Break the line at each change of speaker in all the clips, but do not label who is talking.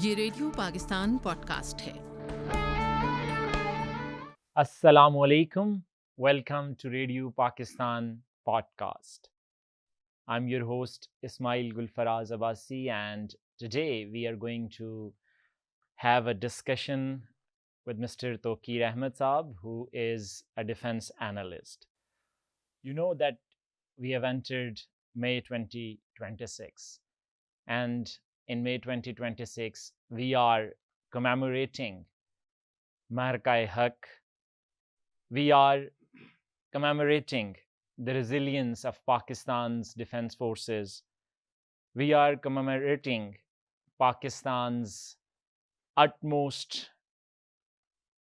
ये radio Pakistan podcast है।
Assalamu alaikum. Welcome to Radio Pakistan podcast. I'm your host Ismail Gulfraz Abbasi, and today we are going to have a discussion with Mr. Tauqir Ahmed Saab, who is a defense analyst. You know that we have entered May 2026, and in May 2026 we are commemorating Marka-e-Haq. We are commemorating the resilience of Pakistan's defense forces. We are commemorating Pakistan's utmost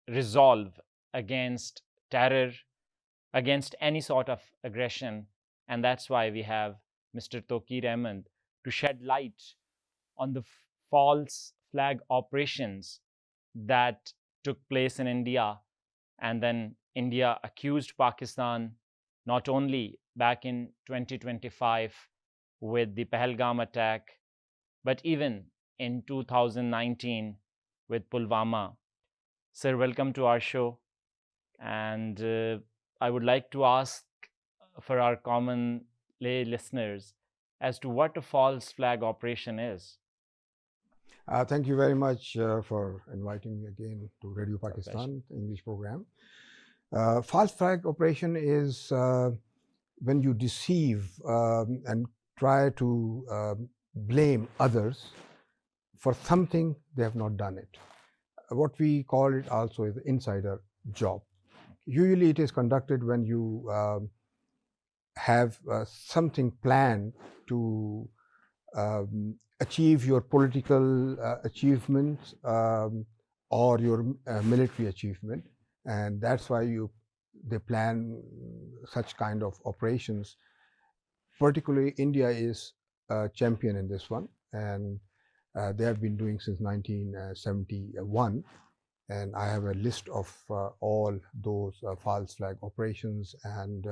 resolve against terror, against any sort of aggression. And that's why we have Mr. Tauqir Ahmed to shed light on the false flag operations that took place in India. And then India accused Pakistan not only back in 2025 with the Pelgam attack, but even in 2019 with Pulwama. Sir, welcome to our show. And I would like to ask for our common lay listeners as to what a false flag operation is.
Thank you very much for inviting me again to Radio Pakistan English program. False flag operation is when you deceive and try to blame others for something they have not done it. What we call it also is insider job. Usually it is conducted when you have something planned to achieve your political achievements or your military achievement, and that's why they plan such kind of operations. Particularly India is a champion in this one, and they have been doing since 1971, and I have a list of all those false flag operations and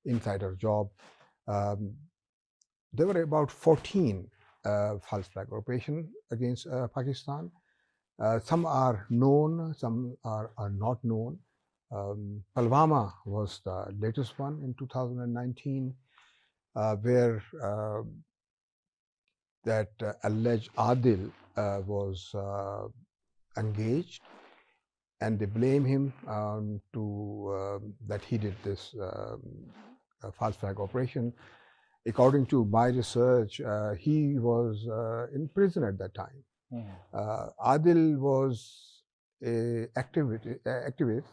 insider job. There were about 14 false flag operations against Pakistan. Some are known, some are not known. Pulwama was the latest one in 2019, where that alleged Adil was engaged, and they blame him that he did this false flag operation. According to my research, he was in prison at that time. Adil was an activist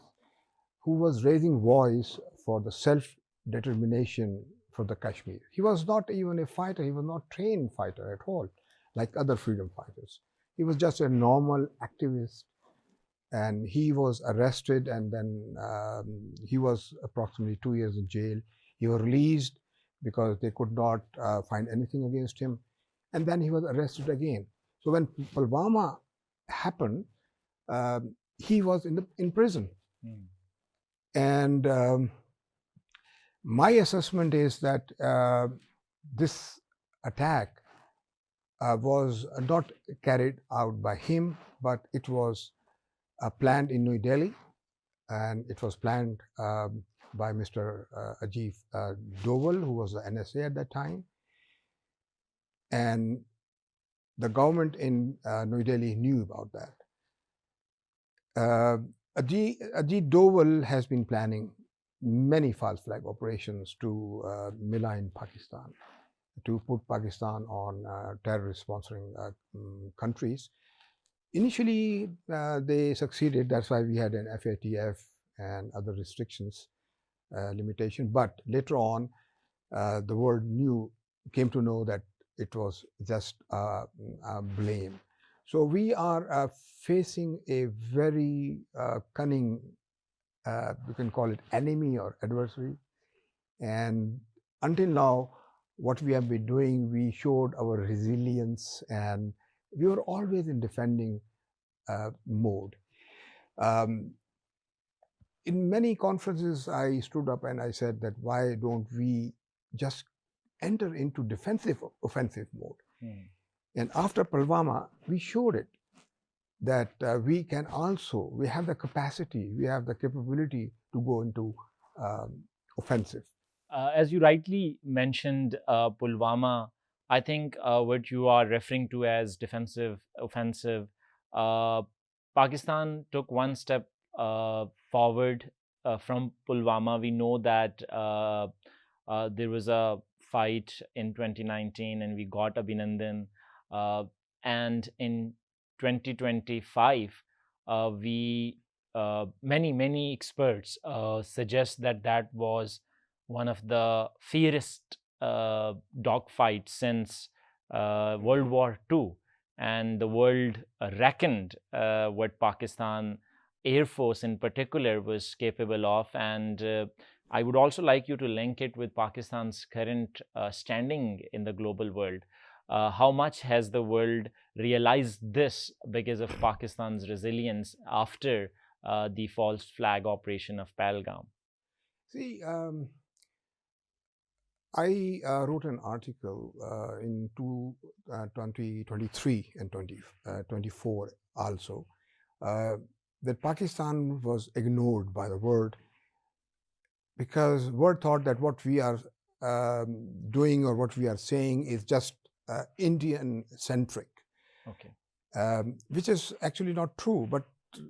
who was raising voice for the self-determination for the Kashmir. He was not even a fighter. He was not trained fighter at all, like other freedom fighters. He was just a normal activist, and he was arrested, and then he was approximately 2 years in jail. He was released because they could not find anything against him, and then he was arrested again. So when Pulwama happened, he was in prison. And my assessment is that this attack was not carried out by him, but it was planned in New Delhi, and it was planned by Mr. Ajif Doval, who was the NSA at that time. And the government in New Delhi knew about that. Ajit Doval has been planning many false flag operations to malign Pakistan, to put Pakistan on terrorist sponsoring countries. Initially, they succeeded. That's why we had an FATF and other restrictions, limitation. But later on, the world came to know that it was just blame. So we are facing a very cunning, you can call it enemy or adversary. And until now, what we have been doing, we showed our resilience, and we were always in defending mode. In many conferences, I stood up and I said that why don't we just enter into defensive offensive mode? And after Pulwama, we showed it. that we have the capacity, we have the capability to go into offensive.
As you rightly mentioned, Pulwama, I think what you are referring to as defensive, offensive, uh, Pakistan took one step forward from Pulwama. We know that there was a fight in 2019 and we got Abhinandan. Uh, and in 2025, many experts suggest that that was one of the fiercest dogfights since World War II, and the world reckoned what Pakistan Air Force in particular was capable of. And I would also like you to link it with Pakistan's current standing in the global world. How much has the world realized this because of Pakistan's resilience after the false flag operation of Pelgam?
See, I wrote an article in 2023 and 2024 also that Pakistan was ignored by the world because world thought that what we are doing or what we are saying is just Indian centric.
Okay.
Which is actually not true, but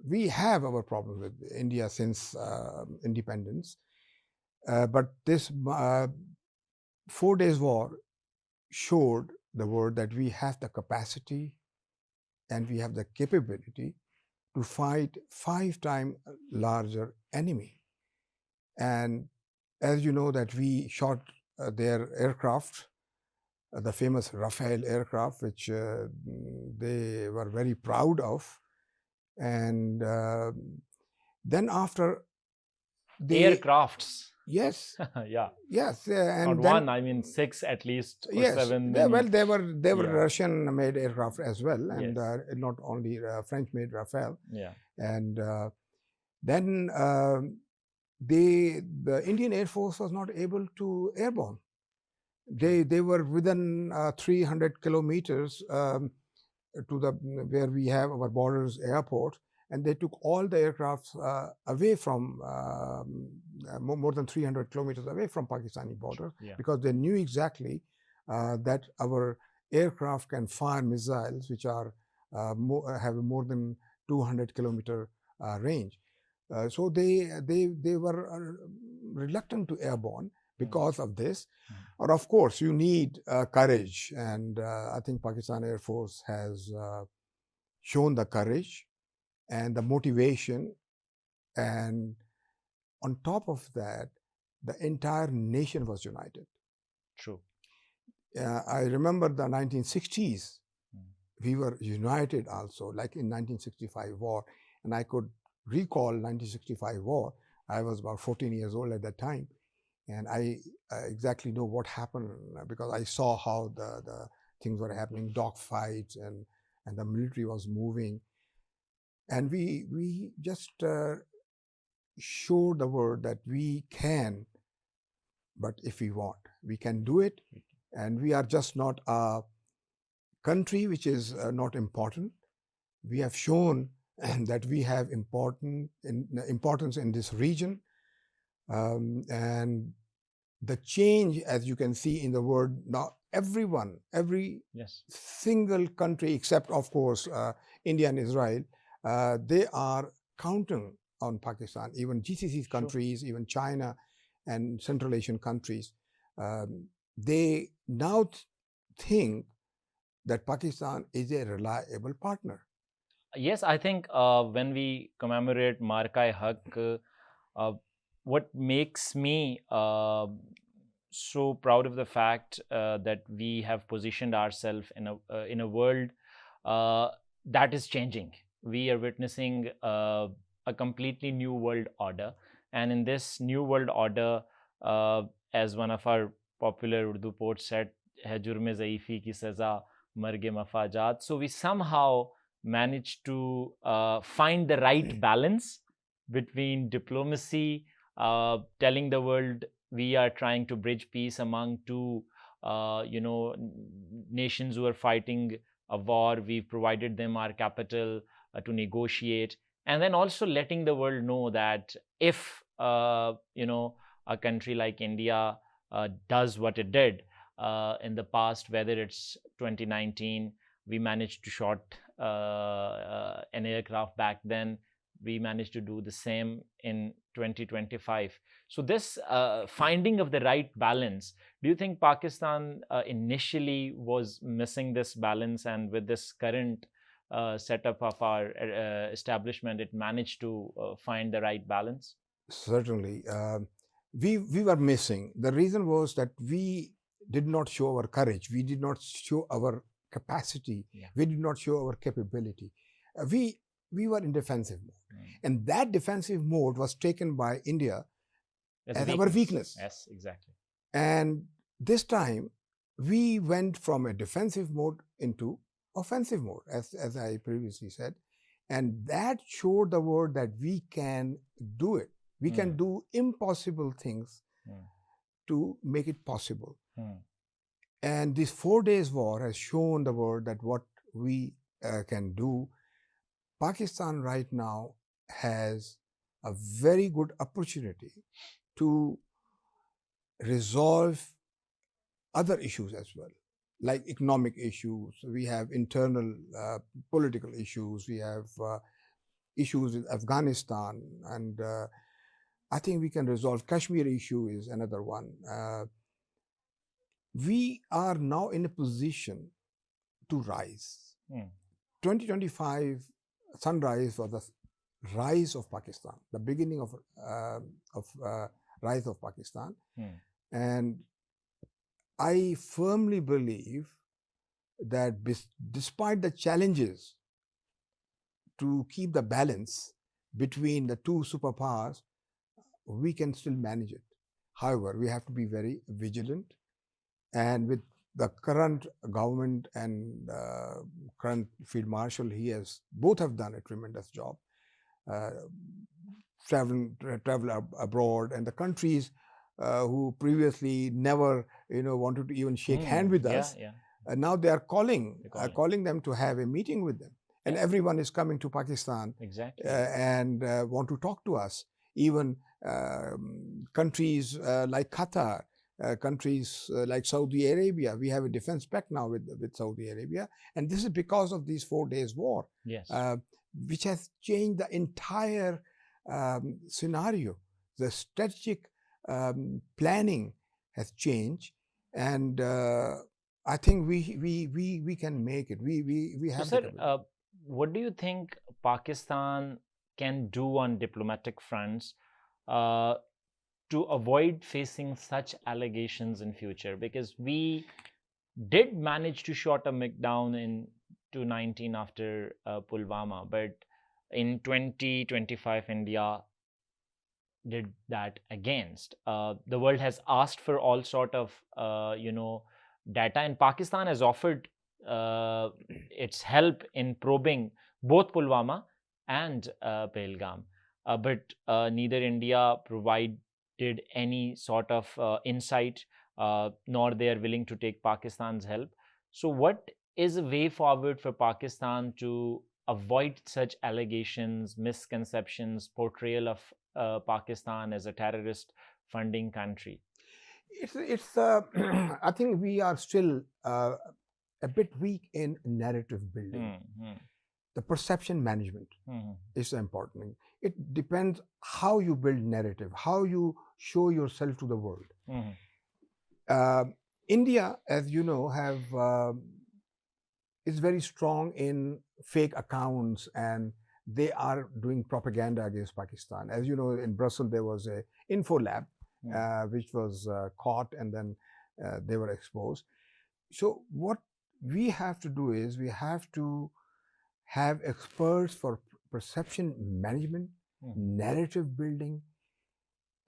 we have our problems with India since independence. But this 4 days war showed the world that we have the capacity and we have the capability to fight 5 times larger enemy. And as you know that we shot their aircraft, the famous Rafale aircraft, which they were very proud of. And then after
aircrafts.
Yes.
Yeah.
Yes. And
not
then,
one, I mean 6 at least, or
yes,
7.
Well, they were
Yeah.
Russian-made aircraft as well, and
Yes.
not only French-made Rafale.
Yeah.
And then the Indian Air Force was not able to airborne. They were within 300 kilometers to the where we have our borders airport, and they took all the aircrafts away from more than 300 kilometers away from Pakistani border,
Yeah.
because they knew exactly that our aircraft can fire missiles which are have more than 200 kilometer range. So they were reluctant to airborne because of this. Or of course, you need courage, and I think Pakistan Air Force has shown the courage and the motivation, and on top of that, the entire nation was united.
True.
I remember the 1960s, we were united also, like in 1965 war, and I could recall 1965 war. I was about 14 years old at that time, and I exactly know what happened because I saw how the things were happening, dogfights, and the military was moving. And we just showed the world that we can, but if we want, we can do it. And we are just not a country which is not important. We have shown that we have importance in this region. And the change, as you can see in the world now, every
Yes.
single country, except of course India and Israel, they are counting on Pakistan. Even GCC countries, even China and Central Asian countries, they now think that Pakistan is a reliable partner.
Yes, I think when we commemorate Marka-e-Haq, what makes me so proud of the fact that we have positioned ourselves in a world that is changing. We are witnessing a completely new world order, and in this new world order, as one of our popular Urdu poets said, "Hai jurme zaifi ki saza, marge mafajat." So we somehow managed to find the right balance between diplomacy, telling the world we are trying to bridge peace among two nations who are fighting a war. We've provided them our capital. to negotiate, and then also letting the world know that if a country like India does what it did in the past, whether it's 2019, we managed to shot an aircraft back then, we managed to do the same in 2025. So this finding of the right balance, do you think Pakistan initially was missing this balance, and with this current setup of our establishment, it managed to find the right balance?
Certainly. We were missing. The reason was that we did not show our courage. We did not show our capacity.
Yeah.
We did not show our capability. We were in defensive mode. And that defensive mode was taken by India as our weakness.
Yes, exactly.
And this time, we went from a defensive mode into offensive mode, as I previously said. And that showed the world that we can do it. We can do impossible things to make it possible. And this 4 days war has shown the world that what we can do. Pakistan right now has a very good opportunity to resolve other issues as well, like economic issues. We have internal political issues. We have issues with Afghanistan, and I think we can resolve Kashmir issue is another one. We are now in a position to rise. 2025 sunrise was the rise of Pakistan, the beginning of rise of Pakistan. And I firmly believe that despite the challenges to keep the balance between the two superpowers, we can still manage it. However, we have to be very vigilant, and with the current government and current Field Marshal, both have done a tremendous job. Travel abroad, and the countries who previously never, wanted to even shake hand with us, now they are calling them to have a meeting with them, and everyone is coming to Pakistan and want to talk to us. Even countries like Qatar, countries like Saudi Arabia, we have a defense pact now with Saudi Arabia, and this is because of these 4 days war, which has changed the entire scenario. The strategic planning has changed, and I think we can make it. We have.
So, sir, what do you think Pakistan can do on diplomatic fronts to avoid facing such allegations in future? Because we did manage to shot a MiG down in 2019 after Pulwama, but in 2025 India did that against. The world has asked for all sort of data, and Pakistan has offered its help in probing both Pulwama and Pelgam, but neither India provided any sort of insight, nor they are willing to take Pakistan's help. So what is a way forward for Pakistan to avoid such allegations, misconceptions, portrayal of Pakistan as a terrorist funding country?
It's I think we are still a bit weak in narrative building. The perception management is important thing. It depends how you build narrative, how you show yourself to the world. India, as you know, is very strong in fake accounts, and they are doing propaganda against Pakistan. As you know, in Brussels there was a info lab which was caught, and then they were exposed. So what we have to do is we have to have experts for perception management, narrative building,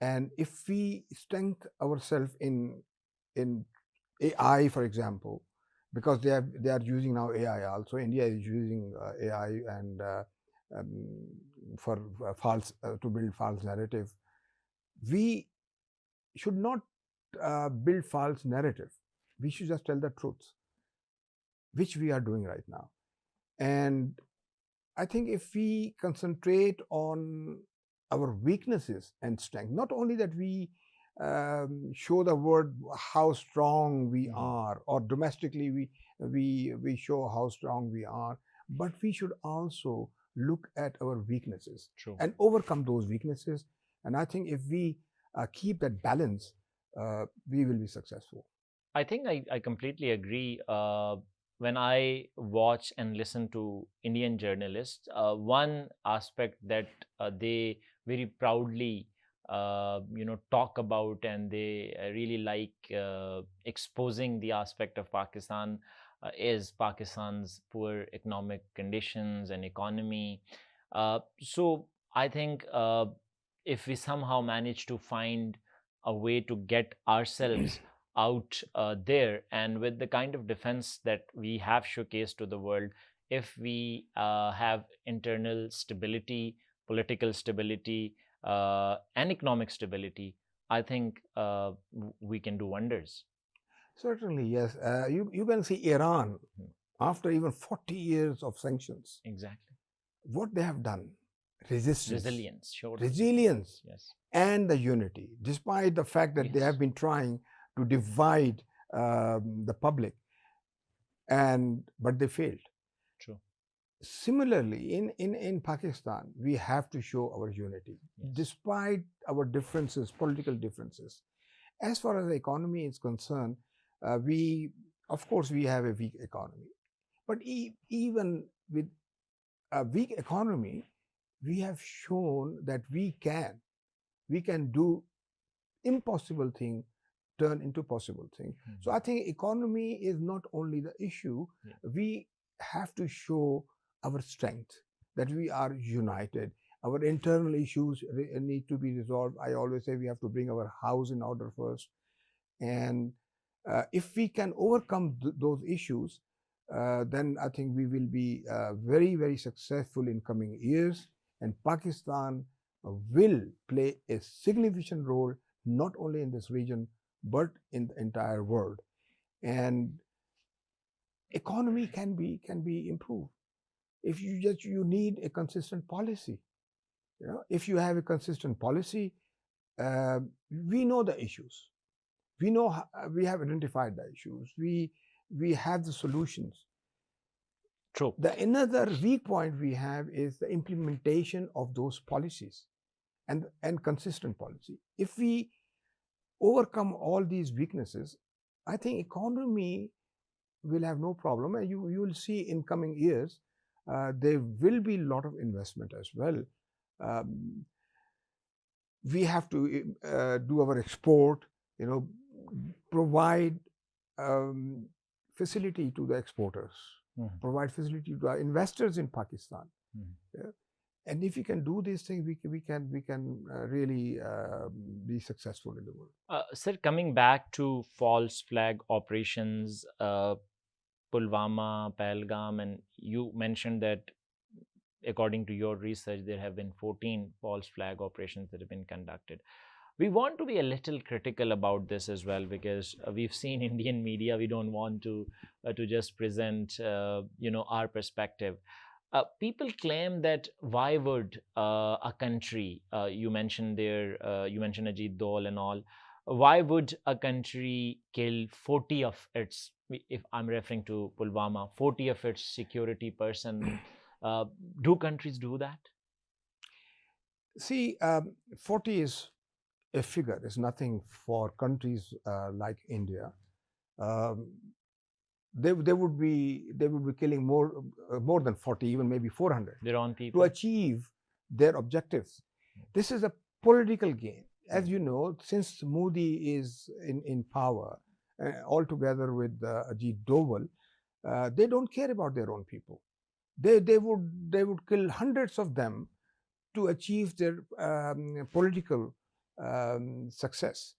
and if we strengthen ourselves in AI, for example, because they are using now AI also. India is using AI and for to build false narrative. We should not build false narrative. We should just tell the truth, which we are doing right now. And I think if we concentrate on our weaknesses and strength, not only that we show the world how strong we are, or domestically we show how strong we are, but we should also look at our weaknesses and overcome those weaknesses. And I think if we keep that balance, we will be successful.
I think I completely agree. When I watch and listen to Indian journalists, one aspect that they very proudly, talk about, and they really like exposing the aspect of Pakistan is Pakistan's poor economic conditions and economy. So I think if we somehow manage to find a way to get ourselves out there, and with the kind of defense that we have showcased to the world, if we have internal stability, political stability, and economic stability, I think we can do wonders.
Certainly, yes. You can see Iran, after even 40 years of sanctions.
Exactly.
What they have done, resistance,
resilience, sure.
Resilience,
yes,
and the unity, despite the fact that they have been trying to divide the public, but they failed.
True.
Similarly, in Pakistan, we have to show our unity, despite our differences, political differences. As far as the economy is concerned, of course, we have a weak economy. But even with a weak economy, we have shown that we can do impossible thing turn into possible thing. So I think economy is not only the issue. We have to show our strength, that we are united. Our internal issues need to be resolved. I always say we have to bring our house in order first. And if we can overcome those issues, then I think we will be very, very successful in coming years. And Pakistan will play a significant role, not only in this region, but in the entire world. And economy can be improved if you need a consistent policy. If you have a consistent policy, we know the issues. We know we have identified the issues. We have the solutions.
True.
Another weak point we have is the implementation of those policies and consistent policy. If we overcome all these weaknesses, I think economy will have no problem. And you will see in coming years, there will be a lot of investment as well. We have to do our export, provide facility to the exporters, provide facility to our investors in Pakistan. And if we can do these things, we can really be successful in the world.
Sir, coming back to false flag operations, Pulwama, Pelgam, and you mentioned that according to your research, there have been 14 false flag operations that have been conducted. We want to be a little critical about this as well, because we've seen Indian media. We don't want to just present, our perspective. People claim that why would a country, you mentioned Ajit Dol and all, why would a country kill 40 of its, if I'm referring to Pulwama, 40 of its security person? Do countries do that?
See, 40 is a figure. It's nothing for countries like India. They would be killing more than 40, even maybe 400,
their own people,
to achieve their objectives. This is a political game. As you know, since Modi is in power, altogether with Ajit Doval, they don't care about their own people. They would kill hundreds of them to achieve their political success.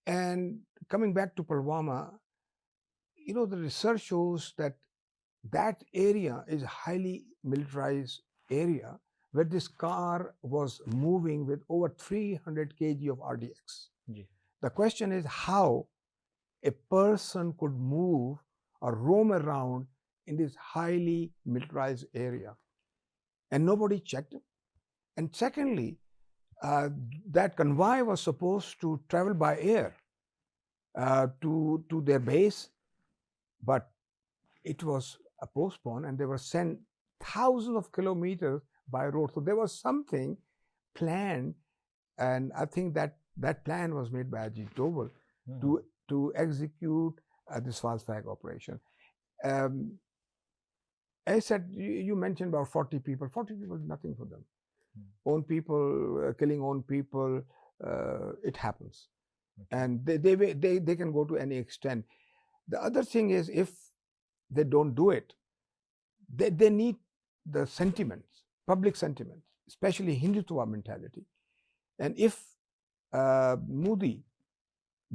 And coming back to Pulwama, the research shows that area is a highly militarized area where this car was moving with over 300 kg of RDX. The question is how a person could move or roam around in this highly militarized area. and nobody checked it. And secondly, that convoy was supposed to travel by air to their base, but it was postponed, and they were sent thousands of kilometers by road. So there was something planned, and I think that plan was made by Ajit Doval to execute this false flag operation. I said, you mentioned about 40 people. 40 people is nothing for them. Own people, killing own people, it happens. And they can go to any extent. The other thing is, if they don't do it, they need the sentiments, public sentiments, especially Hindutva mentality. And if Modi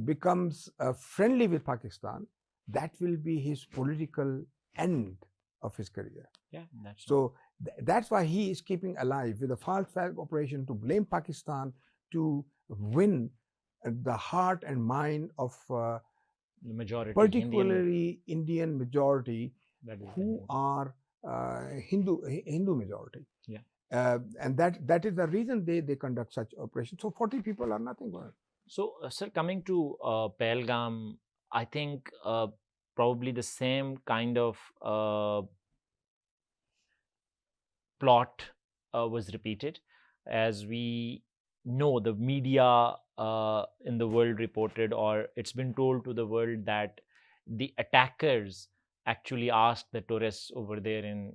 becomes friendly with Pakistan, that will be his political end of his career.
Yeah, that's
so that's why he is keeping alive with a false flag operation to blame Pakistan to win the heart and mind of
the majority,
particularly Indian majority who are Hindu majority.
Yeah.
And that is the reason they conduct such operations. So 40 people are nothing for it.
So, sir, coming to Pelgam, I think probably the same kind of plot was repeated. As we know, the media in the world reported, or it's been told to the world, that the attackers actually asked the tourists over there in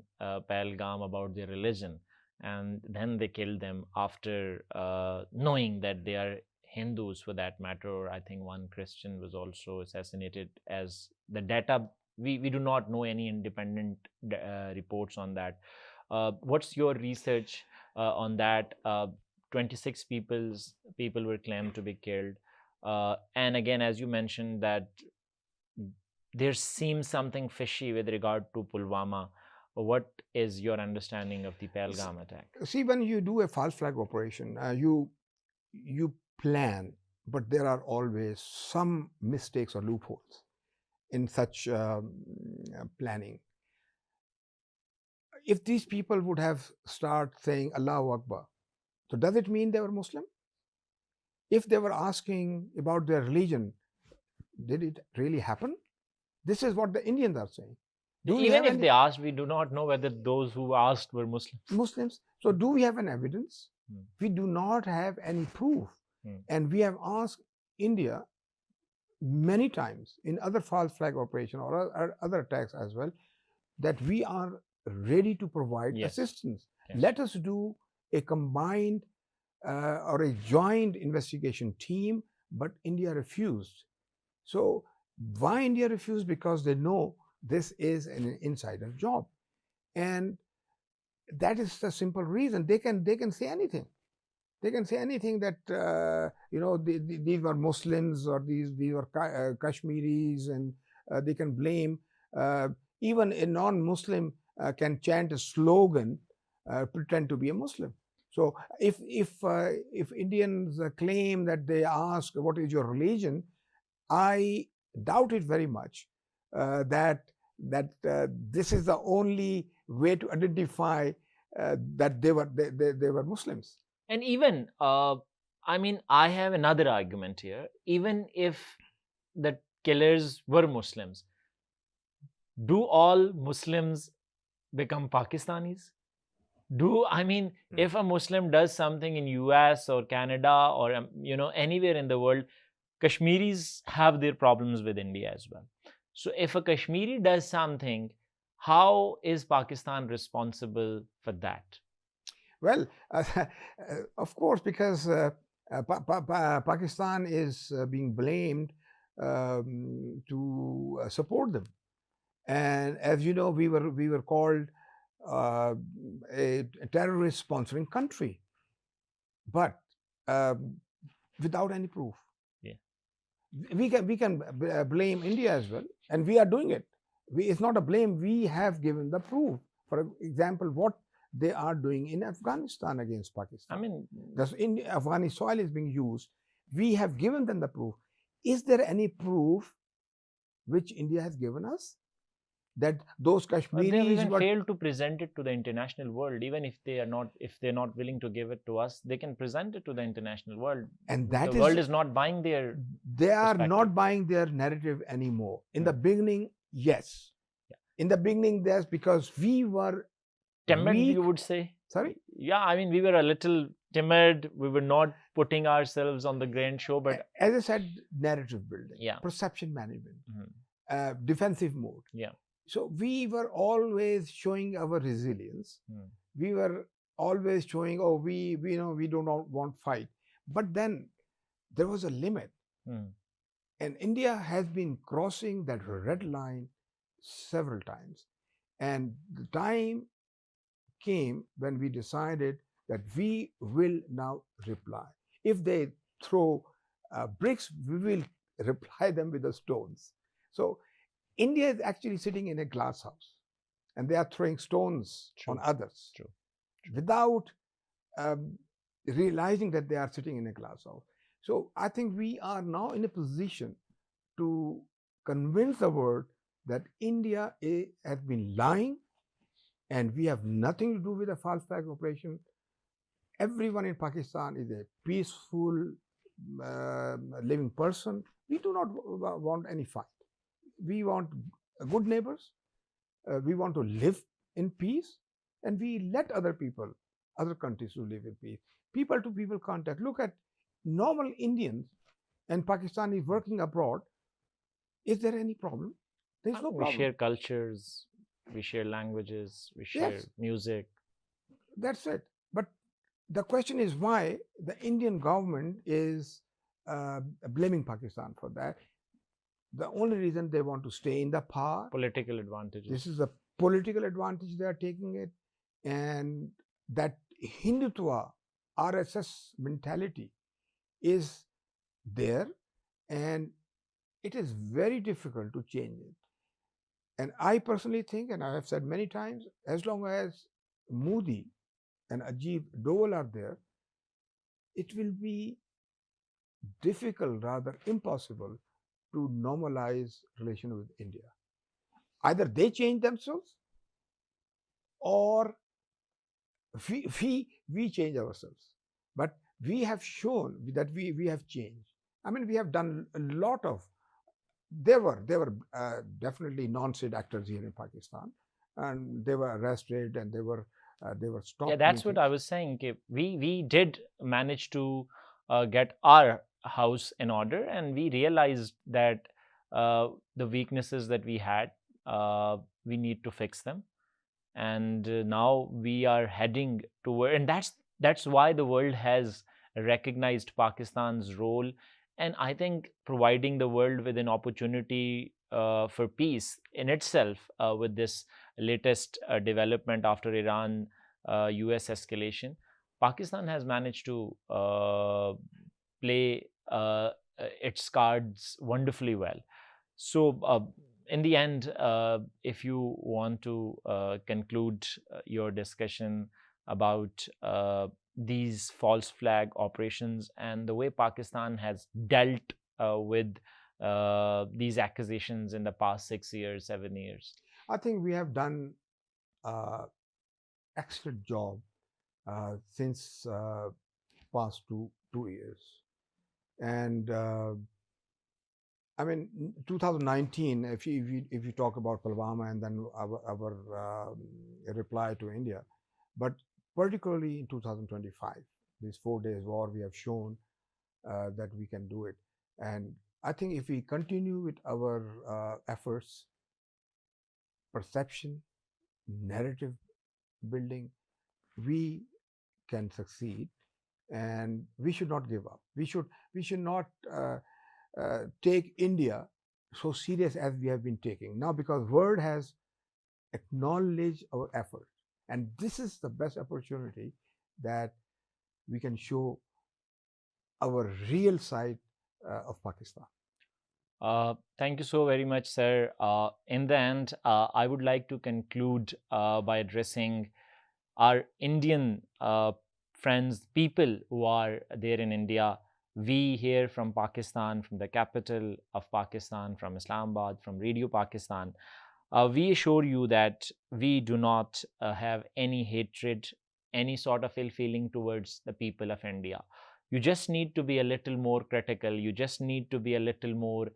Pelgam about their religion, and then they killed them after knowing that they are Hindus, for that matter. Or I think one Christian was also assassinated. As the data, we do not know any independent reports on that. What's your research on that? 26 people were claimed to be killed. And again, as you mentioned, that there seems something fishy with regard to Pulwama. What is your understanding of the Pelgam attack?
See, when you do a false flag operation, you plan, but there are always some mistakes or loopholes in such planning. If these people would have started saying Allahu Akbar, so does it mean they were Muslim? If they were asking about their religion, did it really happen? This is what the Indians are saying.
Even if they asked, we do not know whether those who asked were Muslims.
So do we have an evidence? We do not have any proof. And we have asked India many times in other false flag operation or other attacks as well, that we are ready to provide assistance.
Yes.
Let us do a combined or a joint investigation team, but India refused. So why India refused? Because they know this is an insider job, and that is the simple reason. They can say anything. They can say anything that these were Muslims, or these were Kashmiris, and they can blame. Even a non-Muslim can chant a slogan, pretend to be a Muslim. So if Indians claim that they ask, what is your religion, I doubt it very much that this is the only way to identify that they were Muslims.
And even, I have another argument here. Even if the killers were Muslims, do all Muslims become Pakistanis? If a Muslim does something in US or Canada or anywhere in the world, Kashmiris have their problems with India as well. So if a Kashmiri does something, how is Pakistan responsible for that?
Well, of course, because Pakistan is being blamed to support them, and as you know, we were called a terrorist sponsoring country, but without any proof. We can blame India as well, and we are doing it. It's not a blame. We have given the proof. For example, what they are doing in Afghanistan against Pakistan. Afghani soil is being used. We have given them the proof. Is there any proof which India has given us? that those
But they have
Kashmiris
even
were
failed to present it to the international world. Even if they're not willing to give it to us, they can present it to the international world.
and that
The world is not buying their
they are
perspective.
not buying their narrative anymore. In the beginning, yes.
Yeah.
In the beginning, there's because we were
timid,
weak.
you would say.
Sorry?
Yeah, I mean, we were a little timid. We were not putting ourselves on the grand show, but
As I said, narrative building,
yeah,
perception management,
Mhm.
defensive mode.
Yeah.
So we were always showing our resilience. We were always showing, oh, we know we do not want fight. But then there was a limit. And India has been crossing that red line several times. And the time came when we decided that we will now reply. If they throw bricks, we will reply them with the stones. So India is actually sitting in a glass house, and they are throwing stones on others without realizing that they are sitting in a glass house. So I think we are now in a position to convince the world that India has been lying, and we have nothing to do with a false flag operation. Everyone in Pakistan is a peaceful, living person. We do not want any fight. We want good neighbors. We want to live in peace, and we let other people, other countries to live in peace. People to people contact. Look at normal Indians and Pakistanis working abroad. Is there any problem? There's no problem.
We share cultures, we share languages, we share music.
That's it. But the question is why the Indian government is blaming Pakistan for that. The only reason they want to stay in the power.
Political advantages.
This is a political advantage they are taking it. And that Hindutva, RSS mentality is there, and it is very difficult to change it. And I personally think, and I have said many times, as long as Modi and Ajib Doval are there, it will be difficult, rather impossible, to normalize relation with India. Either they change themselves, or we change ourselves. But we have shown that we have changed. I mean, we have done a lot of. There were definitely non-state actors here in Pakistan, and they were arrested and they were stopped.
Yeah, that's what I was saying. We did manage to get our house in order, and we realized that the weaknesses that we had, we need to fix them. And now we are heading toward, and that's why the world has recognized Pakistan's role. And I think providing the world with an opportunity for peace in itself, with this latest development after Iran US escalation, Pakistan has managed to play its cards wonderfully well. So in the end, if you want to conclude your discussion about these false flag operations and the way Pakistan has dealt with these accusations in the past 6 years, 7 years,
I think we have done excellent job since past two years. And I mean, 2019, if you talk about Pulwama and then our reply to India, but particularly in 2025, this 4 days war, we have shown that we can do it. And I think if we continue with our efforts, perception, narrative building, we can succeed, and we should not give up. We should not take India so serious as we have been taking now, because world has acknowledged our efforts, and this is the best opportunity that we can show our real side of Pakistan.
Thank you so very much, sir. In the end, I would like to conclude by addressing our Indian friends, people who are there in India. We here from Pakistan, from the capital of Pakistan, from Islamabad, from Radio Pakistan, we assure you that we do not have any hatred, any sort of ill feeling towards the people of India. You just need to be a little more critical. You just need to be a little more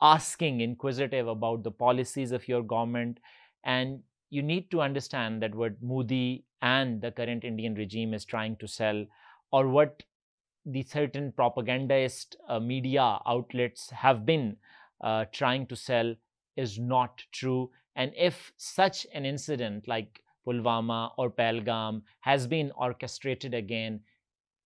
asking, inquisitive about the policies of your government. And you need to understand that what Modi and the current Indian regime is trying to sell, or what the certain propagandist media outlets have been trying to sell, is not true. And if such an incident like Pulwama or Pelgam has been orchestrated again,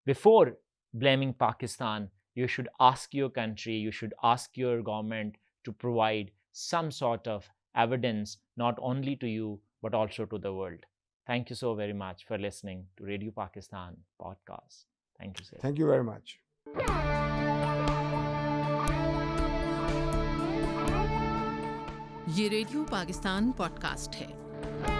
before blaming Pakistan, you should ask your country, you should ask your government to provide some sort of evidence, not only to you, but also to the world. Thank you so very much for listening to Radio Pakistan podcast. Thank you, sir.
Thank you very much.
ये radio Pakistan podcast है।